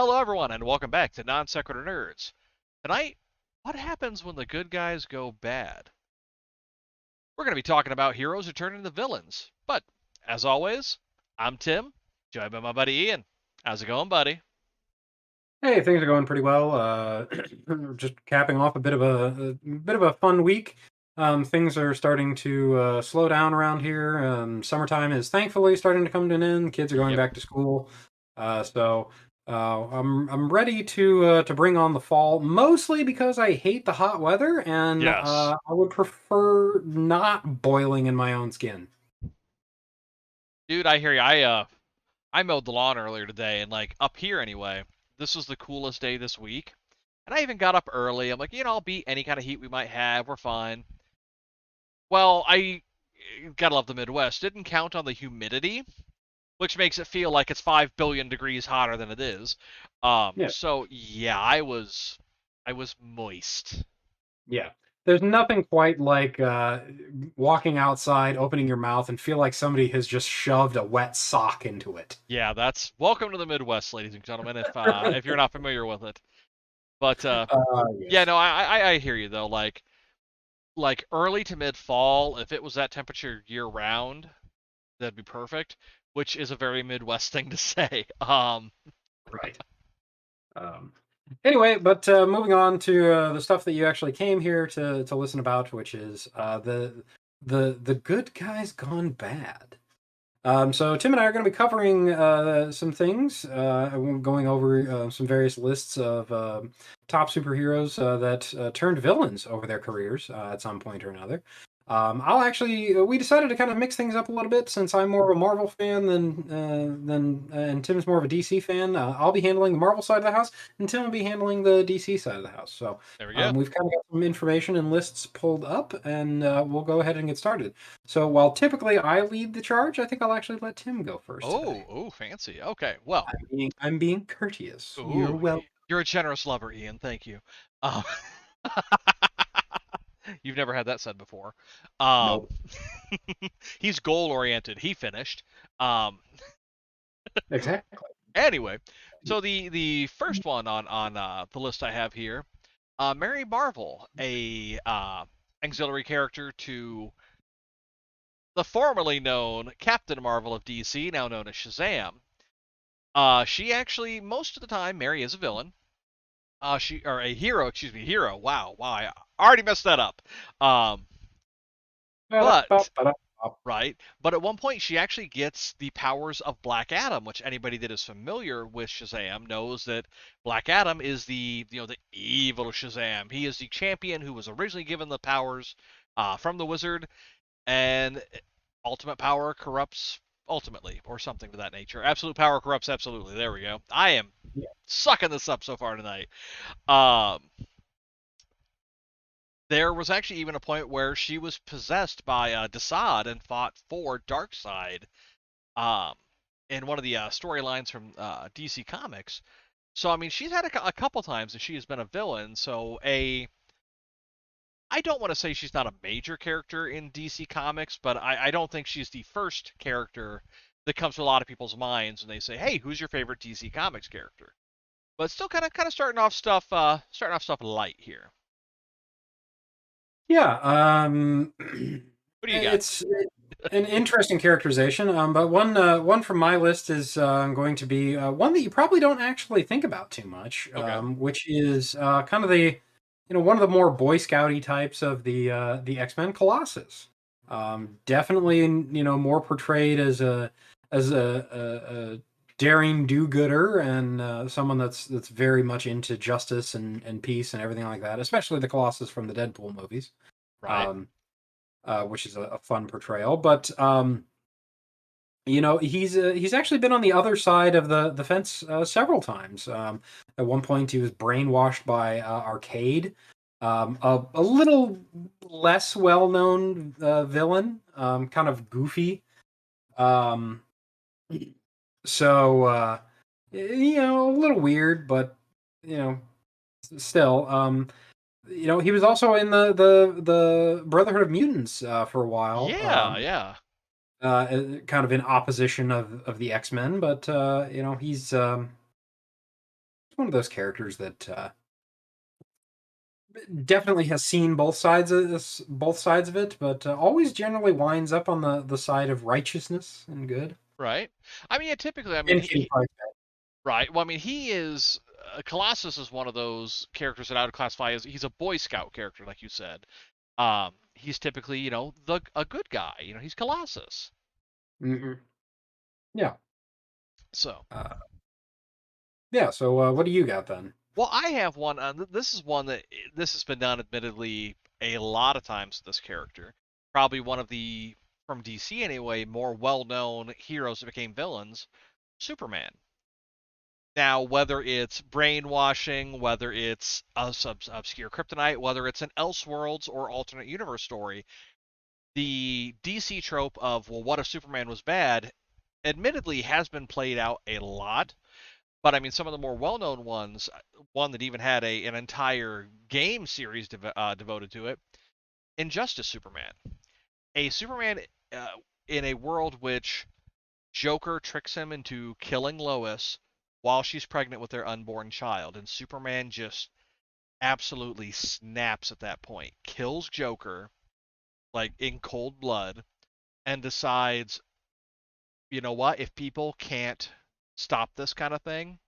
Hello, everyone, and welcome back to Non Sequitur Nerds. Tonight, what happens when the good guys go bad? We're going to be talking about heroes who turn into villains. But, as always, I'm Tim, joined by my buddy Ian. How's it going, buddy? Hey, things are going pretty well. Just capping off a bit of a fun week. Things are starting to slow down around here. Summertime is thankfully starting to come to an end. Kids are going Yep. back to school, so I'm ready to bring on the fall. Mostly because I hate the hot weather, and Yes. I would prefer not boiling in my own skin. Dude, I hear you. I mowed the lawn earlier today, and, up here anyway, this was the coolest day this week. And I even got up early. I'm like, I'll beat any kind of heat we might have. We're fine. Well, I gotta love the Midwest. Didn't count on the humidity, which makes it feel like it's 5 billion degrees hotter than it is. Yeah. So yeah, I was moist. Yeah. There's nothing quite like walking outside, opening your mouth, and feel like somebody has just shoved a wet sock into it. Yeah, that's welcome to the Midwest, ladies and gentlemen. If you're not familiar with it, but yeah, Yes. no, I hear you though. Like early to mid fall, if it was that temperature year round, that'd be perfect. Which is a very Midwest thing to say. Right. Um, anyway, but moving on to the stuff that you actually came here to listen about, which is the good guys gone bad. So Tim and I are going to be covering some things, going over some various lists of top superheroes that turned villains over their careers at some point or another. We decided to kind of mix things up a little bit since I'm more of a Marvel fan and Tim's more of a DC fan. I'll be handling the Marvel side of the house, and Tim will be handling the DC side of the house. So There we go. we've kind of got some information and lists pulled up, and we'll go ahead and get started. So while typically I lead the charge, I think I'll actually let Tim go first today. Oh, fancy. Okay, well, I'm being courteous. You're ooh, welcome. you're a generous lover, Ian. Thank you. Um, you've never had that said before. Um, Nope. he's goal oriented. He finished. Um, Exactly. anyway, so the first one on the list I have here, Mary Marvel, a auxiliary character to the formerly known Captain Marvel of DC, now known as Shazam. She actually most of the time Mary is a villain. She or a hero, excuse me, hero. Wow, I already messed that up. Um, but right, but at one point she actually gets the powers of Black Adam, which anybody that is familiar with Shazam knows that Black Adam is the evil Shazam. He is the champion who was originally given the powers from the wizard, and ultimate power corrupts ultimately, or something to that nature. Absolute power corrupts absolutely. There we go. I am Yeah. sucking this up so far tonight. Um, there was actually even a point where she was possessed by Desaad and fought for Darkseid um, in one of the storylines from DC Comics. So I mean, she's had a couple times that she has been a villain. So I don't want to say she's not a major character in DC Comics, but I don't think she's the first character that comes to a lot of people's minds when they say, "Hey, who's your favorite DC Comics character?" But still, kind of starting off stuff light here. Yeah. What do you got? It's an interesting characterization. But one from my list is going to be one that you probably don't actually think about too much, Okay. which is kind of one of the more Boy Scouty types of the X-Men, Colossus. Definitely, more portrayed as a daring do-gooder and someone that's very much into justice and peace and everything like that. Especially the Colossus from the Deadpool movies, Right. um, which is a fun portrayal. But he's actually been on the other side of the fence several times. At one point, he was brainwashed by Arcade, a little less well known villain, kind of goofy. Um, so a little weird, but you know, still. He was also in the Brotherhood of Mutants for a while. Yeah, yeah. Kind of in opposition of the X-Men, but he's one of those characters that definitely has seen both sides of this, both sides of it, but always generally winds up on the side of righteousness and good. Right. I mean, yeah, typically, I mean, And Kitty Pryde. right. Well, I mean, he is Colossus is one of those characters that I would classify as he's a Boy Scout character, like you said. He's typically, the a good guy. He's Colossus. Hmm. Yeah. So, Uh, yeah. So what do you got then? well, I have one. This is one that this has been done, admittedly, a lot of times with this character. Probably one of the, from DC anyway, more well-known heroes that became villains, Superman. Now, whether it's brainwashing, whether it's a obscure kryptonite, whether it's an Elseworlds or alternate universe story, the DC trope of, well, what if Superman was bad, admittedly has been played out a lot. But I mean, some of the more well-known ones, one that even had an entire game series devoted to it, Injustice Superman. A Superman uh, in a world which Joker tricks him into killing Lois while she's pregnant with their unborn child, and Superman just absolutely snaps at that point, kills Joker like in cold blood, and decides, you know what? If people can't stop this kind of thing,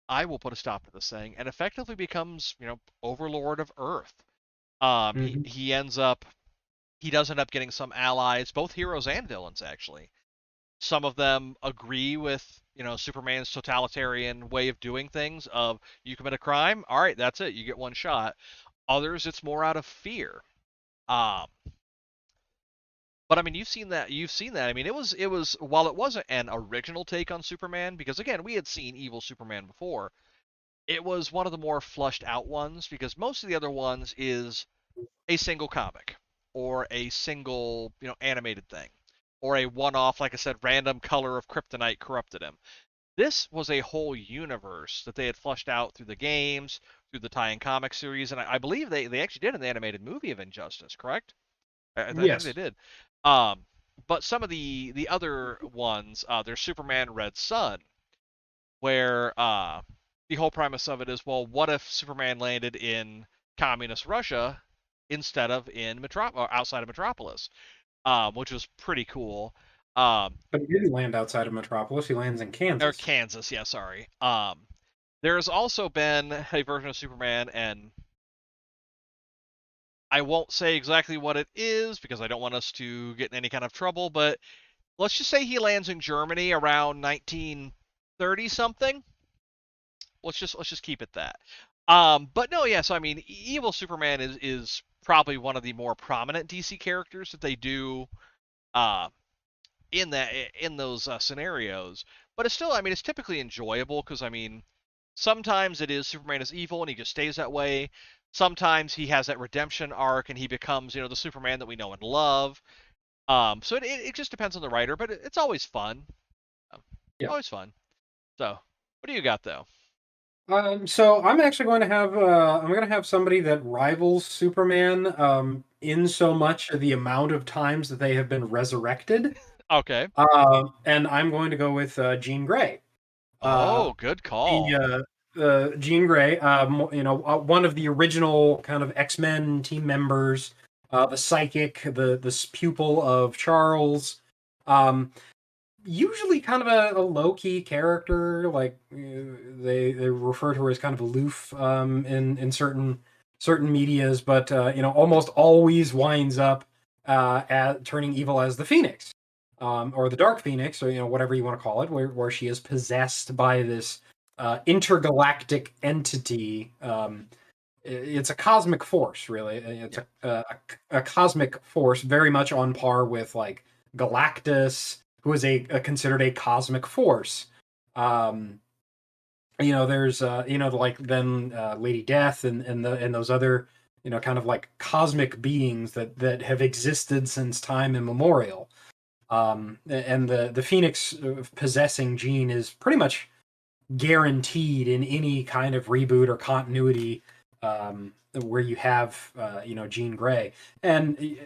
I will put a stop to this thing, and effectively becomes, overlord of Earth. He Hmm. he ends up he does end up getting some allies, both heroes and villains actually. Some of them agree with, Superman's totalitarian way of doing things. Of, you commit a crime, all right, that's it, you get one shot. Others, it's more out of fear. Um, but I mean, you've seen that. You've seen that. I mean, it was while it wasn't an original take on Superman, because again, we had seen evil Superman before. It was one of the more flushed out ones, because most of the other ones is a single comic or a single, animated thing, or a one-off, like I said, random color of kryptonite corrupted him. This was a whole universe that they had flushed out through the games, through the tie-in comic series, and I believe they actually did an animated movie of Injustice, correct? I think they Yes. did. Um, but some of the other ones, there's Superman Red Sun, where the whole premise of it is, well, what if Superman landed in communist Russia instead of in or outside of Metropolis, which was pretty cool. Um, But he didn't land outside of Metropolis. He lands in or Kansas. Kansas, yeah, sorry. There's also been a version of Superman, and I won't say exactly what it is because I don't want us to get in any kind of trouble, but let's just say he lands in Germany around 1930 something. Let's just keep it that. But no, yeah. So I mean, evil Superman is probably one of the more prominent DC characters that they do uh, in that in those scenarios. But it's still, I mean, it's typically enjoyable because I mean, sometimes it is Superman is evil and he just stays that way. Sometimes he has that redemption arc and he becomes, the Superman that we know and love. So it just depends on the writer, but it's always fun. Um, Yeah. Always fun. So, what do you got though? So I'm actually going to have I'm going to have somebody that rivals Superman in so much of the amount of times that they have been resurrected. Okay. And I'm going to go with Jean Grey. Uh, Oh, good the call. Jean Grey, one of the original kind of X-Men team members, the psychic, the pupil of Charles. Um, Usually kind of a low key character. Like they refer to her as kind of aloof in certain medias, but almost always winds up at turning evil as the Phoenix, or the Dark Phoenix, or whatever you want to call it, where she is possessed by this intergalactic entity. It's a cosmic force, really. It's Yeah. a cosmic force, very much on par with like Galactus, who is a considered a cosmic force. Um, there's like then Lady Death and those other kind of like cosmic beings that have existed since time immemorial. And the Phoenix possessing Jean is pretty much guaranteed in any kind of reboot or continuity where you have Jean Grey, and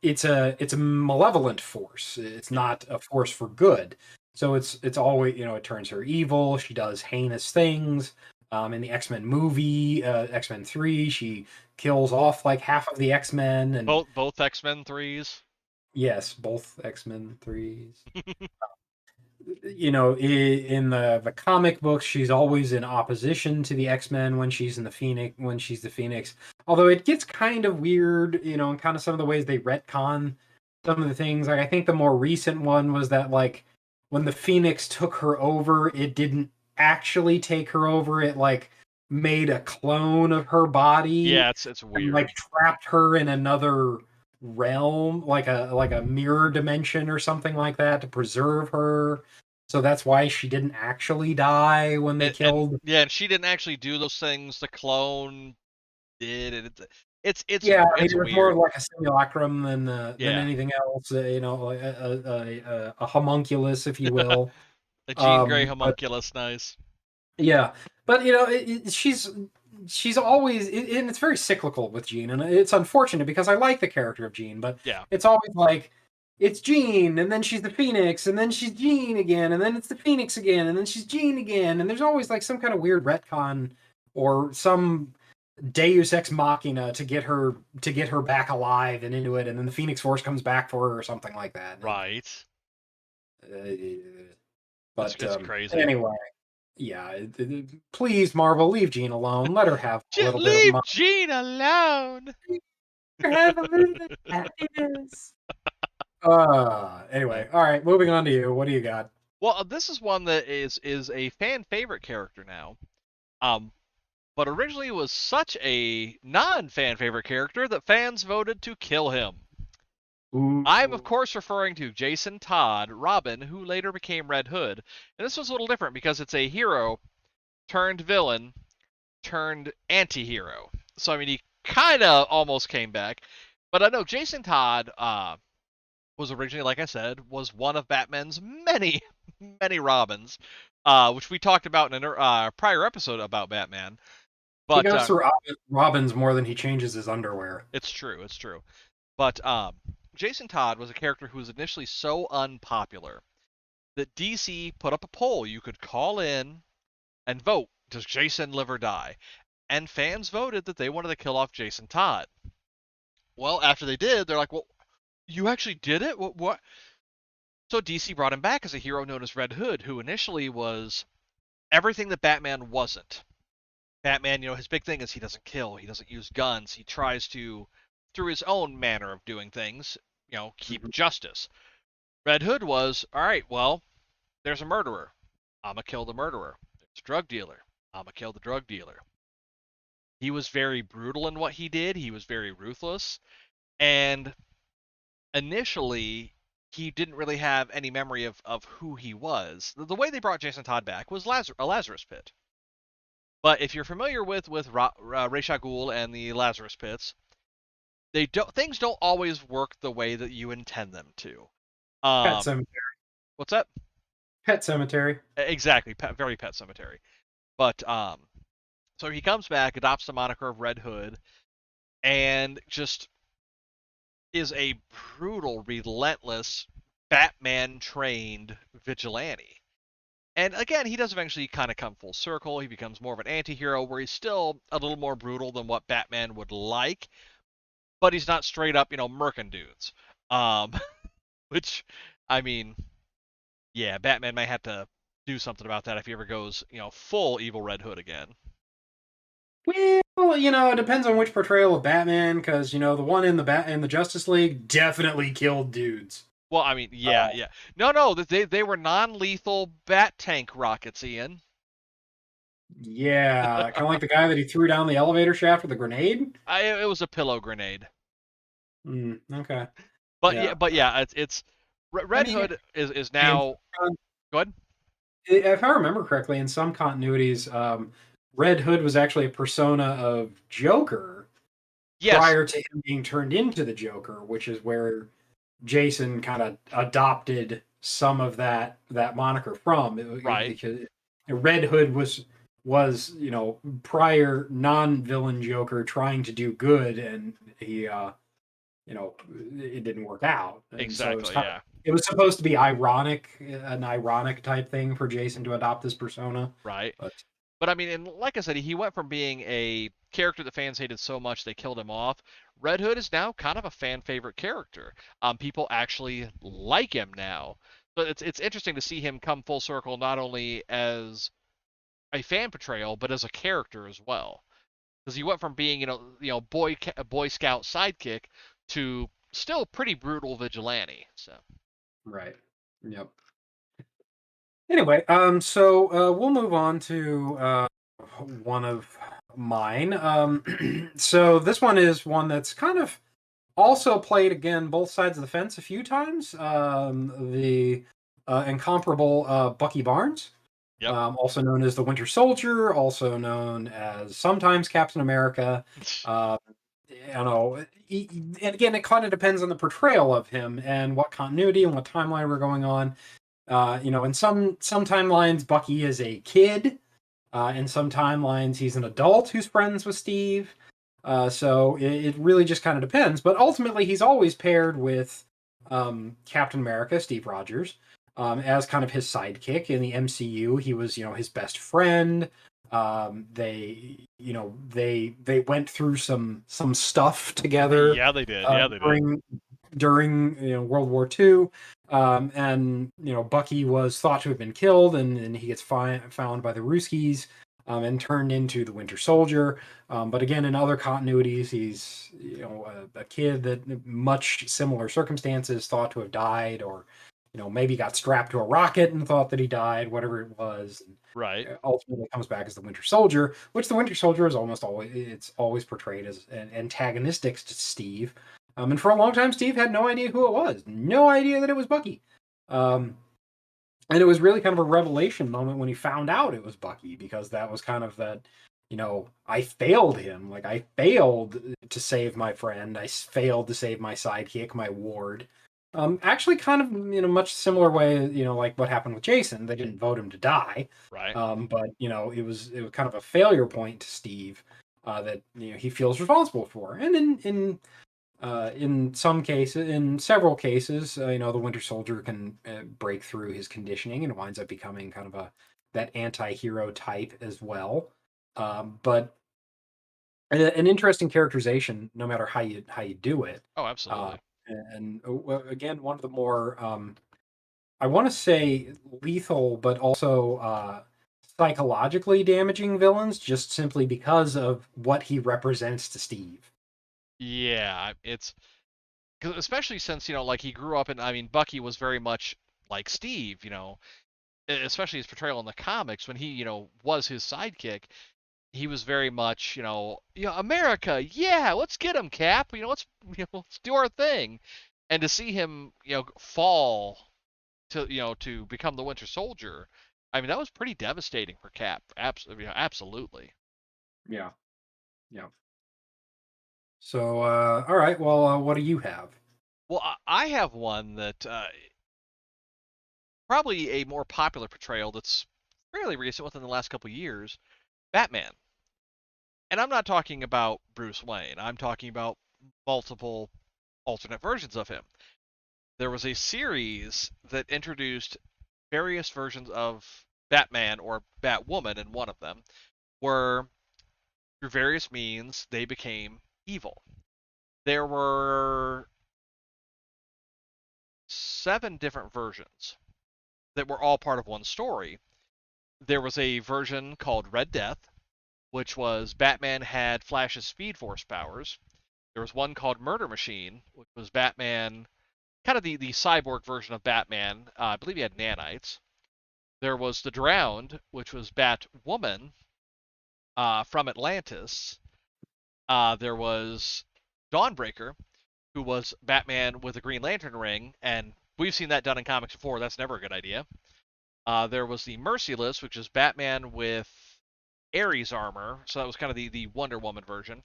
it's a malevolent force. It's Yeah. not a force for good. So it's always it turns her evil. She does heinous things. In the X-Men movie, X-Men 3, she kills off like half of the X-Men, and Both X-Men threes. yes, both X-Men 3s. You know, in the comic books, she's always in opposition to the X-Men when she's in the Phoenix, when she's the Phoenix. Although it gets kind of weird, you know, and kind of some of the ways they retcon some of the things. Like I think the more recent one was that like when the Phoenix took her over, it didn't actually take her over. It like made a clone of her body Yeah, it's and like weird. trapped her in another realm, like a mirror dimension or something like that to preserve her. So that's why she didn't actually die when they And killed. yeah, and she didn't actually do those things. The clone did it. Yeah, I mean It's it was more of weird. like a simulacrum than Yeah, anything else. You know, like a homunculus, if you will. a Jean Grey But homunculus, nice. yeah, but you know, she's always and it's very cyclical with Jean, and it's unfortunate because I like the character of Jean, but Yeah, it's always like it's Jean, and then she's the Phoenix, and then she's Jean again, and then it's the Phoenix again, and then she's Jean again, and there's always like some kind of weird retcon or some Deus ex machina to get her back alive and into it, and then the Phoenix Force comes back for her or something like that. right. Uh, but It's crazy. anyway, yeah. Please, Marvel, leave Jean alone. Let her have a little bit of Leave money. Jean alone. Let her have a little bit of happiness. Uh, Anyway, all right. Moving on to you. What do you got? well, this is one that is a fan favorite character now. Um, but originally was such a non fan favorite character that fans voted to kill him. I'm, of Ooh. course, referring to Jason Todd, Robin, who later became Red Hood. And this was a little different because it's a hero turned villain turned anti hero. So, I mean, he kind of almost came back. But I know Jason Todd was originally, like I said, was one of Batman's many, many Robins, which we talked about in a prior episode about Batman. He But goes through Robins more than he changes his underwear. it's true, it's true. But Jason Todd was a character who was initially so unpopular that DC put up a poll you could call in and vote: does Jason live or die? And fans voted that they wanted to kill off Jason Todd. Well, after they did, they're like, "Well, you actually did it? What? What?" So DC brought him back as a hero known as Red Hood, who initially was everything that Batman wasn't. Batman, his big thing is he doesn't kill, he doesn't use guns, he tries to, through his own manner of doing things, keep Mhm. justice. Red Hood was, all right, well, there's a murderer. I'ma kill the murderer. There's a drug dealer. I'ma kill the drug dealer. He was very brutal in what he did. He was very ruthless. And initially, he didn't really have any memory of who he was. The way they brought Jason Todd back was a Lazarus Pit. But if you're familiar with Ra's al Ghul and the Lazarus Pits, they don't things don't always work the way that you intend them to. Pet Um, Cemetery. what's that? Pet Cemetery. Exactly, very Pet Cemetery. But so he comes back, adopts the moniker of Red Hood, and just is a brutal, relentless, Batman trained vigilante. And again, he does eventually kind of come full circle. He becomes more of an anti hero where he's still a little more brutal than what Batman would like, but he's not straight up, murking dudes. Um, which, I mean, yeah, Batman might have to do something about that if he ever goes, full evil Red Hood again. Well, it depends on which portrayal of Batman, because the one in the Justice League definitely killed dudes. Well, I mean, yeah, Uh, yeah. No, they were non-lethal bat tank rockets, Ian. yeah, kind of like the guy that he threw down the elevator shaft with a grenade. It was a pillow grenade. Okay, But yeah, yeah. but yeah, it's I Red mean, Hood is in now. Go ahead. if I remember correctly, in some continuities, Red Hood was actually a persona of Joker Yes, prior to him being turned into the Joker, which is where Jason kind of adopted some of that moniker from right. because Red Hood was prior non-villain Joker trying to do good, and he it didn't work out, and so Exactly. Yeah. it was supposed to be ironic, an ironic type thing for Jason to adopt this persona, Right. but. But I mean, and like I said, he went from being a character that fans hated so much they killed him off. Red Hood is now kind of a fan favorite character. People actually like him now. But it's interesting to see him come full circle, not only as a fan portrayal, but as a character as well. Because he went from being boy scout sidekick to still pretty brutal vigilante. So Right. Yep. Anyway, so we'll move on to one of mine. So this one is one that's kind of also played again both sides of the fence a few times. The incomparable Bucky Barnes, yep. also known as the Winter Soldier, also known as sometimes Captain America. Uh, you know, and again, it kind of depends on the portrayal of him and what continuity and what timeline we're going on. In some timelines, Bucky is a kid. In some timelines, he's an adult who's friends with Steve. So it really just kind of depends. But ultimately, he's always paired with Captain America, Steve Rogers, as kind of his sidekick in the MCU. He was, his best friend. They went through some stuff together Yeah, they did. Yeah, they did. during World War II. And Bucky was thought to have been killed, and he gets found by the Ruskies, and turned into the Winter Soldier. But again, in other continuities, he's a kid that much similar circumstances, thought to have died, or maybe got strapped to a rocket and thought that he died, whatever it was. Right. Ultimately comes back as the Winter Soldier, which the Winter Soldier is always portrayed as antagonistic to Steve. And for a long time, Steve had no idea who it was, no idea that it was Bucky. Um, and it was really kind of a revelation moment when he found out it was Bucky, because that was kind of that, I failed him. Like, I failed to save my friend. I failed to save my sidekick, my ward. Actually, kind of in a much similar way, like what happened with Jason. They didn't vote him to die, Right. but it was kind of a failure point to Steve, that he feels responsible for. And in some cases, in several cases, the Winter Soldier can break through his conditioning and winds up becoming kind of that anti-hero type as well. But an interesting characterization, no matter how you do it. Oh, Uh, absolutely. again, one of the more I want to say lethal, but also psychologically damaging villains, just simply because of what he represents to Steve. Yeah, it's especially since like he grew up in. I mean, Bucky was very much like Steve. Especially his portrayal in the comics when he was his sidekick. He was very much America. Yeah, let's get him, Cap. Let's do our thing. And to see him fall to become the Winter Soldier, I mean that was pretty devastating for Cap. Absolutely. Yeah, yeah. So, all right. Well, what do you have? Well, I have one that probably a more popular portrayal that's fairly recent within the last couple of years, Batman. And I'm not talking about Bruce Wayne. I'm talking about multiple alternate versions of him. There was a series that introduced various versions of Batman or Batwoman in one of them, where through various means they became evil. There were 7 different versions that were all part of one story. There was a version called Red Death, which was Batman had Flash's Speed Force powers. There was one called Murder Machine, which was Batman, kind of the cyborg version of Batman. I believe he had nanites. There was the Drowned, which was Batwoman from Atlantis. There was Dawnbreaker, who was Batman with a Green Lantern ring, and we've seen that done in comics before. That's never a good idea. There was the Merciless, which is Batman with Ares armor, so that was kind of the Wonder Woman version.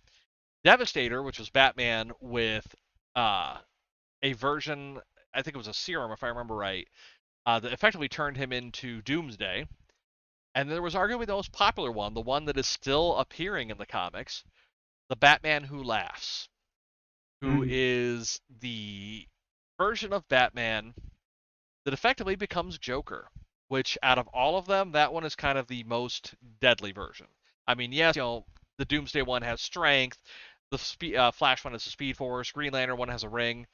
Devastator, which was Batman with uh, a version, I think it was a serum, if I remember right, that effectively turned him into Doomsday. And there was arguably the most popular one, the one that is still appearing in the comics, the Batman Who Laughs, who Mm. is the version of Batman that effectively becomes Joker. which out of all of them, that one is kind of the most deadly version. I mean, yes, the Doomsday one has strength, the Flash one has a Speed Force, Green Lantern one has a ring,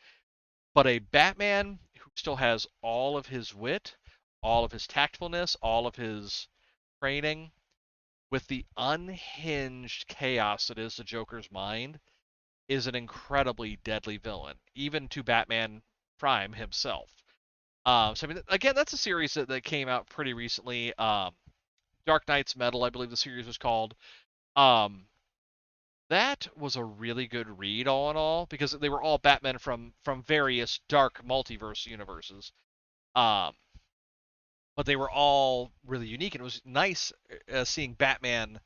but a Batman who still has all of his wit, all of his tactfulness, all of his training, with the unhinged chaos that is the Joker's mind, is an incredibly deadly villain, even to Batman Prime himself. So I mean, again, that's a series that came out pretty recently. Dark Knight's Metal, I believe the series was called. Um, that was a really good read, all in all, because they were all Batman from various dark multiverse universes. Um, but they were all really unique, and it was nice seeing Batman,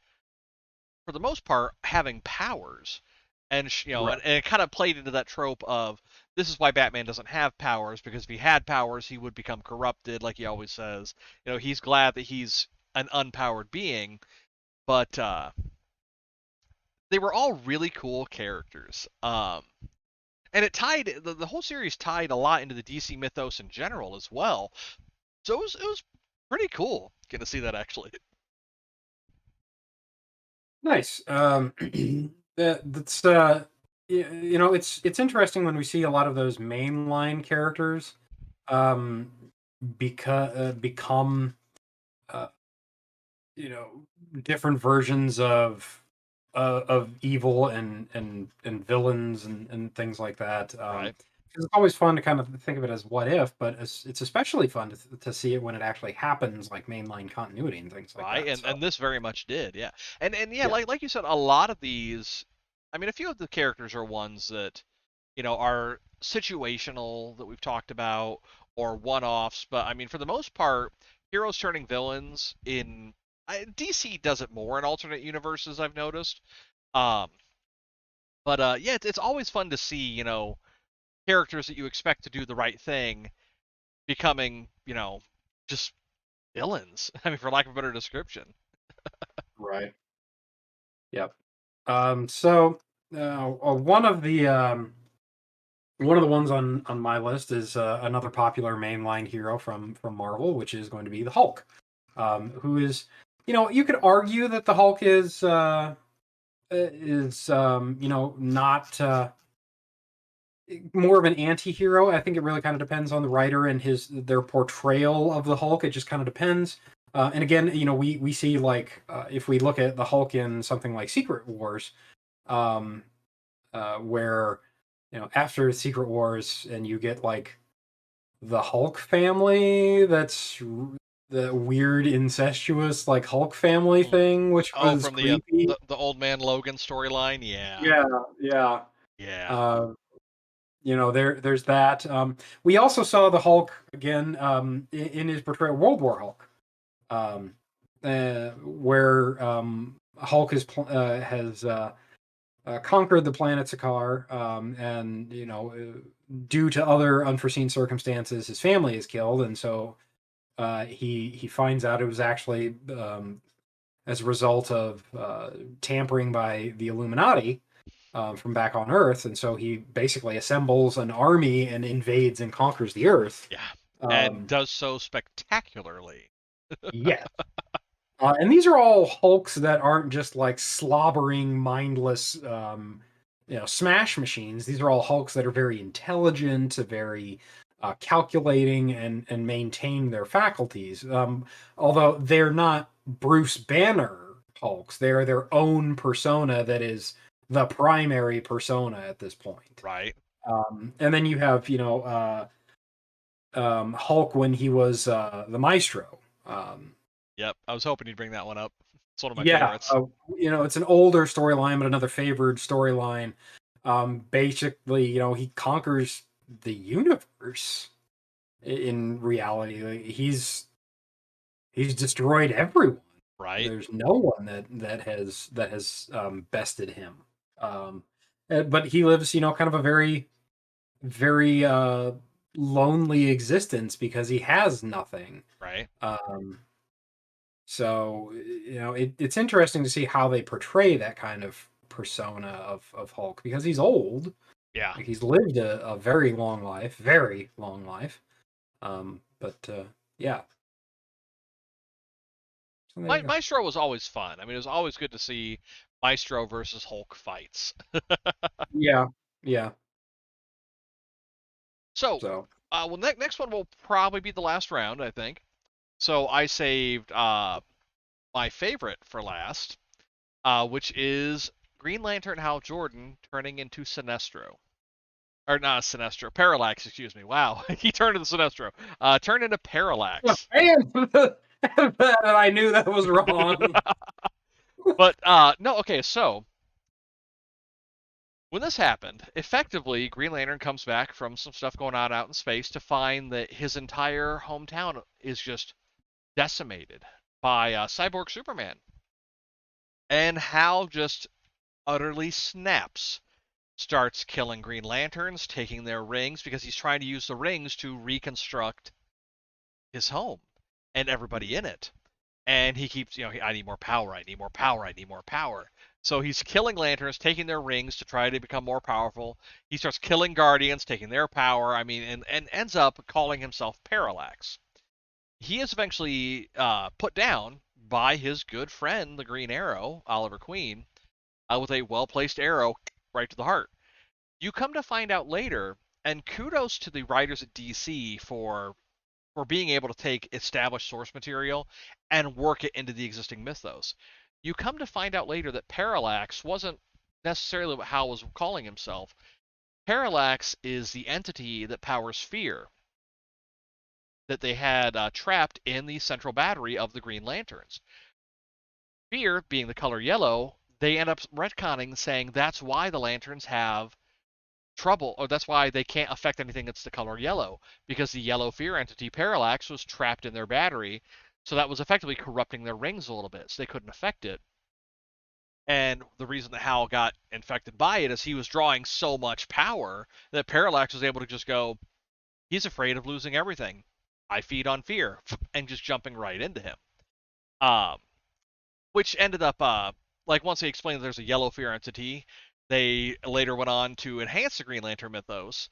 for the most part, having powers. And Right. and it kind of played into that trope of this is why Batman doesn't have powers, because if he had powers, he would become corrupted, like he always says. He's glad that he's an unpowered being, but they were all really cool characters. And it tied the whole series tied a lot into the DC mythos in general as well. So it was pretty cool getting to see that actually. Nice. That's it's interesting when we see a lot of those mainline characters um become uh, you know different versions of evil and villains and things like that. 'Cause it's always fun to kind of think of it as what if, but it's especially fun to see it when it actually happens, like mainline continuity and things like Right, that. and So this very much did, yeah. And yeah, yeah, like you said, a lot of these, I mean, a few of the characters are ones that are situational that we've talked about, or one-offs, but I mean, for the most part, heroes turning villains in DC does it more in alternate universes, I've noticed. um but yeah, it's always fun to see characters that you expect to do the right thing becoming just villains. I mean, for lack of a better description. right. Yep. So one of the ones on my list is another popular mainline hero from Marvel, which is going to be the Hulk, who is, you could argue that the Hulk is not more of an anti-hero. I think it really kind of depends on the writer and their portrayal of the Hulk. It just kind of depends. And again, we see, like, if we look at the Hulk in something like Secret Wars, um, where after Secret Wars, and you get like the Hulk family, the weird incestuous like Hulk family Mm. thing, which Oh, was from the, creepy. the old man Logan storyline. Yeah, Yeah, yeah. yeah, Uh, there's that. We also saw the Hulk again in his portrayal of World War Hulk, um, where Hulk has conquered the planet Sakaar, and due to other unforeseen circumstances, his family is killed, and so he finds out it was actually as a result of tampering by the Illuminati from back on Earth, and so he basically assembles an army and invades and conquers the Earth. yeah, and Um, does so spectacularly. yeah, and these are all Hulks that aren't just like slobbering, mindless, smash machines. These are all Hulks that are very intelligent, very calculating, and maintain their faculties. Although they're not Bruce Banner Hulks, they're their own persona that is the primary persona at this point. Right. And then you have, Hulk when he was the Maestro. Yep. I was hoping you'd bring that one up. It's one of my Yeah, favorites. it's an older storyline, but another favored storyline. Basically, he conquers the universe in reality. Like, he's destroyed everyone. Right. There's no one that has bested him. Um, but he lives, kind of a very very lonely existence because he has nothing. Right. Um, So, it's interesting to see how they portray that kind of persona of Hulk because he's old. Yeah. Like, he's lived a very long life, very long life. But yeah, So there you go. Maestro was always fun. I mean, it was always good to see Maestro versus Hulk fights. Yeah, yeah. So, So well, next one will probably be the last round, I think. So I saved my favorite for last, which is Green Lantern Hal Jordan turning into Sinestro. Or not Sinestro, Parallax, excuse me. Wow, he turned into Sinestro. Turned into Parallax. and I knew that was wrong. But no, okay. So when this happened, effectively, Green Lantern comes back from some stuff going on out in space to find that his entire hometown is just decimated by Cyborg Superman, and Hal just utterly snaps, starts killing Green Lanterns, taking their rings because he's trying to use the rings to reconstruct his home and everybody in it. And he keeps, I need more power, I need more power, I need more power. So he's killing lanterns, taking their rings to try to become more powerful. He starts killing guardians, taking their power. I mean, and ends up calling himself Parallax. He is eventually put down by his good friend, the Green Arrow, Oliver Queen, with a well placed arrow right to the heart. You come to find out later, and kudos to the writers at DC for being able to take established source material and work it into the existing mythos. You come to find out later that Parallax wasn't necessarily what Hal was calling himself. Parallax is the entity that powers fear that they had trapped in the central battery of the Green Lanterns. Fear, being the color yellow, they end up retconning saying that's why the Lanterns have trouble, or that's why they can't affect anything that's the color yellow, because the yellow fear entity Parallax was trapped in their battery, so that was effectively corrupting their rings a little bit, so they couldn't affect it. And the reason that Hal got infected by it is he was drawing so much power that Parallax was able to just go, he's afraid of losing everything. I feed on fear, and just jumping right into him. Um, which ended up, like, once they explained that there's a yellow fear entity, they later went on to enhance the Green Lantern mythos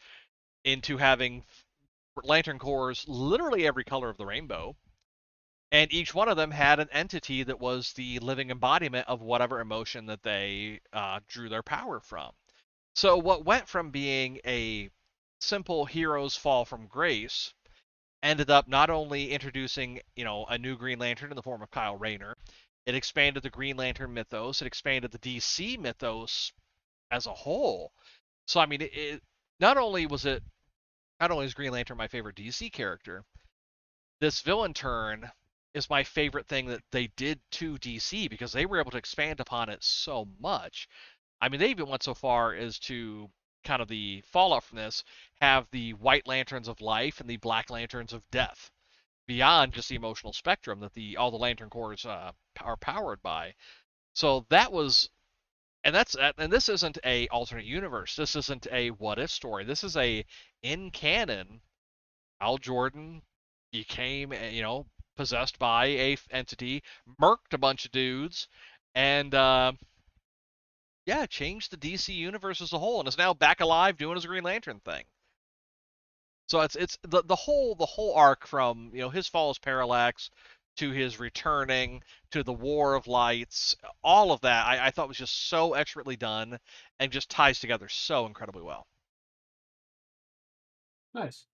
into having lantern cores literally every color of the rainbow, and each one of them had an entity that was the living embodiment of whatever emotion that they drew their power from. So what went from being a simple heroes fall from grace ended up not only introducing, a new Green Lantern in the form of Kyle Rayner, it expanded the Green Lantern mythos, it expanded the DC mythos as a whole. So I mean, not only was it not only is Green Lantern my favorite DC character, this villain turn is my favorite thing that they did to DC because they were able to expand upon it so much. I mean, they even went so far as to kind of the fallout from this have the White Lanterns of life and the Black Lanterns of death beyond just the emotional spectrum that the all the Lantern cores are powered by. So that was and this isn't a alternate universe. This isn't a what if story. This is a in canon Al Jordan became, possessed by a entity, murked a bunch of dudes, and yeah, changed the DC universe as a whole, and is now back alive doing his Green Lantern thing. So it's the whole arc from his fall as Parallax to his returning to the War of Lights, all of that I thought was just so expertly done and just ties together so incredibly well. nice.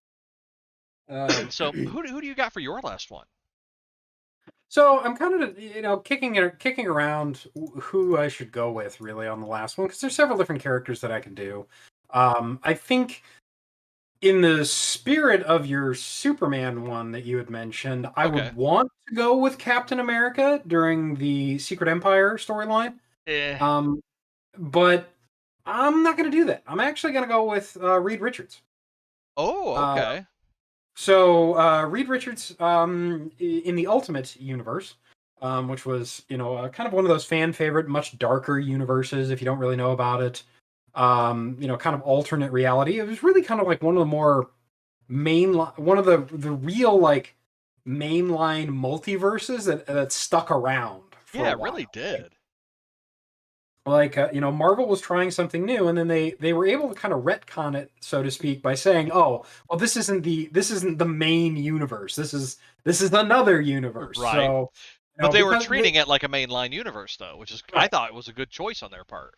So who do you got for your last one? So I'm kind of kicking around who I should go with really on the last one because there's several different characters that I can do. I think in the spirit of your Superman one that you had mentioned, I Okay. would want to go with Captain America during the Secret Empire storyline. Eh. Um, but I'm not going to do that. I'm actually going to go with Reed Richards. Oh, Uh, okay. Reed Richards, in the Ultimate universe, which was kind of one of those fan favorite, much darker universes. If you don't really know about it, kind of alternate reality. It was really kind of like one of the more one of the real like mainline multiverses that stuck around for Yeah, a it really while. did. Marvel was trying something new, and then they were able to kind of retcon it, so to speak, by saying, "Oh, well, this isn't the main universe. This is another universe." Right. So, But No, they were because treating it like a mainline universe, though, which is I right, thought was a good choice on their part.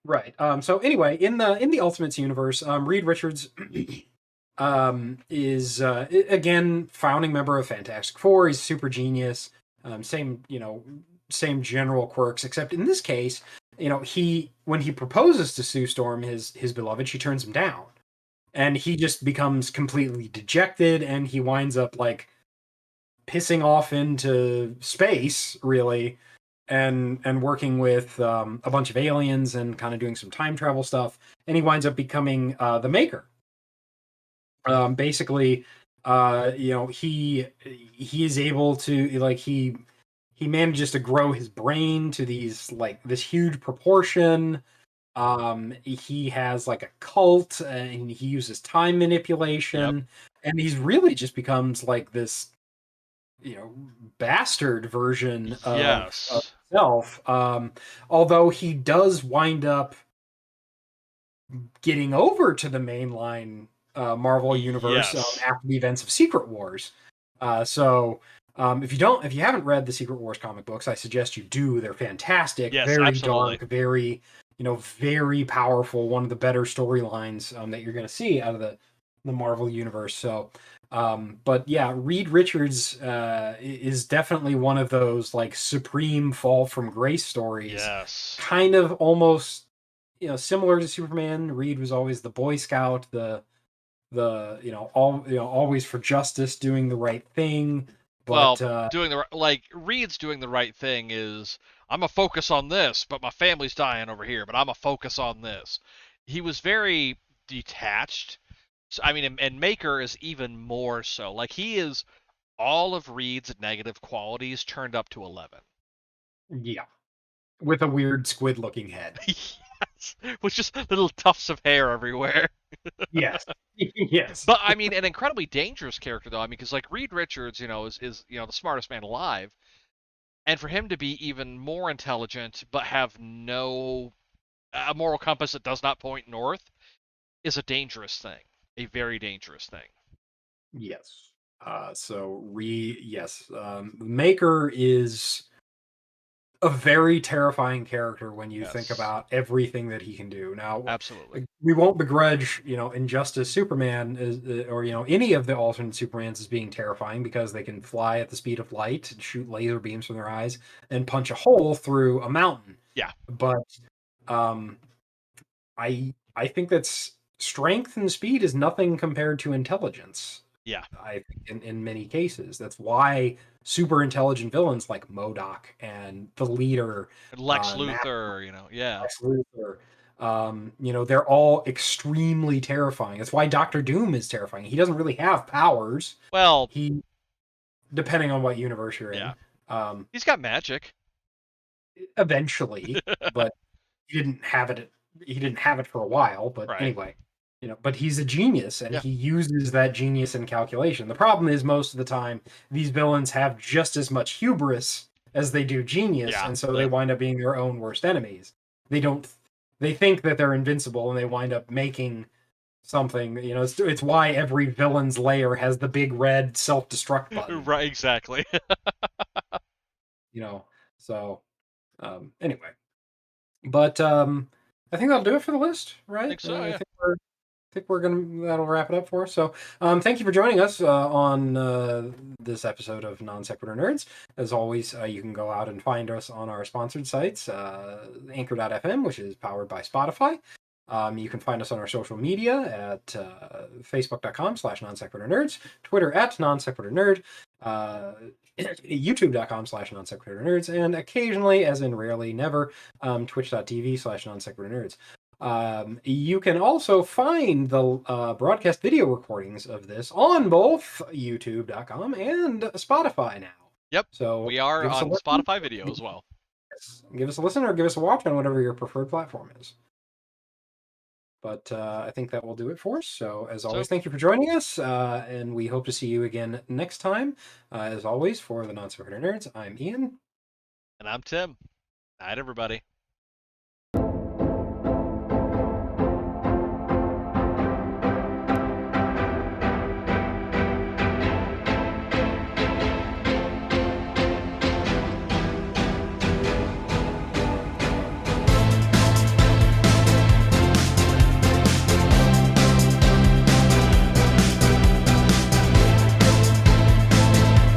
right. So anyway, in the Ultimates universe, Reed Richards is again founding member of Fantastic Four. He's super genius. Same, same general quirks, except in this case, he when he proposes to Sue Storm, his beloved, she turns him down, and he just becomes completely dejected, and he winds up like pissing off into space, really, and working with a bunch of aliens and kind of doing some time travel stuff, and he winds up becoming the Maker. Basically, he is able to like he manages to grow his brain to these like this huge proportion. He has like a cult, and he uses time Yep. manipulation, and he's really just becomes like this, you know, bastard version of Yes. himself. Although he does wind up getting over to the mainline Marvel universe Yes. after the events of Secret Wars. If you haven't read the Secret Wars comic books, I suggest you do. They're fantastic, Yes, very absolutely. dark, very very powerful. One of the better storylines that you're going to see out of the Marvel universe. But yeah, Reed Richards is definitely one of those like supreme fall from grace stories, Yes. kind of almost similar to Superman. Reed was always the Boy Scout, the always for justice, doing the right thing. But Well, like Reed's doing the right thing is I'm a focus on this, but my family's dying over here, but I'm a focus on this. He was very detached. So, I mean, and Maker is even more so. Like he is all of Reed's negative qualities turned up to 11. yeah, with a weird squid looking head. Yes, with just little tufts of hair everywhere. Yes, yes, But I mean, an incredibly dangerous character though. I mean, because like Reed Richards, is the smartest man alive, and for him to be even more intelligent but have no a moral compass that does not point north is a dangerous thing, a very dangerous thing. yes. Yes, Maker is a very terrifying character when you think Yes, about everything that he can do. Now, absolutely. we won't begrudge, Injustice Superman is, or any of the alternate Supermans as being terrifying because they can fly at the speed of light, shoot laser beams from their eyes, and punch a hole through a mountain. Yeah, But um, I think that's strength and speed is nothing compared to intelligence. yeah. I think in many cases. That's why super intelligent villains like Modoc and the leader, Lex Matt Luthor, yeah. Lex Luthor, they're all extremely terrifying. That's why Doctor Doom is terrifying. He doesn't really have powers. Well, He, depending on what universe you're yeah. in, um, He's got magic. eventually, but he didn't have it. He didn't have it for a while. But Right. anyway, but he's a genius, and Yeah. he uses that genius in calculation. The problem is most of the time these villains have just as much hubris as they do genius, Yeah. and so they wind up being their own worst enemies. They don't. They think that they're invincible, and they wind up making something. It's why every villain's lair has the big red self-destruct button. Right. Exactly. You know. So anyway, but I think that'll do it for the list, I right? think so. Yeah. I think we're gonna that'll wrap it up for us. So, thank you for joining us on this episode of Non Sequitur Nerds. As always, you can go out and find us on our sponsored sites, Anchor.fm, which is powered by Spotify. You can find us on our social media at Facebook.com/non sequitur nerds, Twitter at non sequitur nerd, YouTube.com/non sequitur nerds, and occasionally, as in rarely, never, Twitch.tv/non sequitur nerds. You can also find the broadcast video recordings of this on both youtube.com and Spotify now. Yep. So We are give us a on listen. Spotify video as well. Give us a listen or give us a watch on whatever your preferred platform is. But I think that will do it for us. So, as So, always, thank you for joining us. And we hope to see you again next time. As always, for the Non Sequitur Nerds, I'm Ian. and I'm Tim. Night, everybody.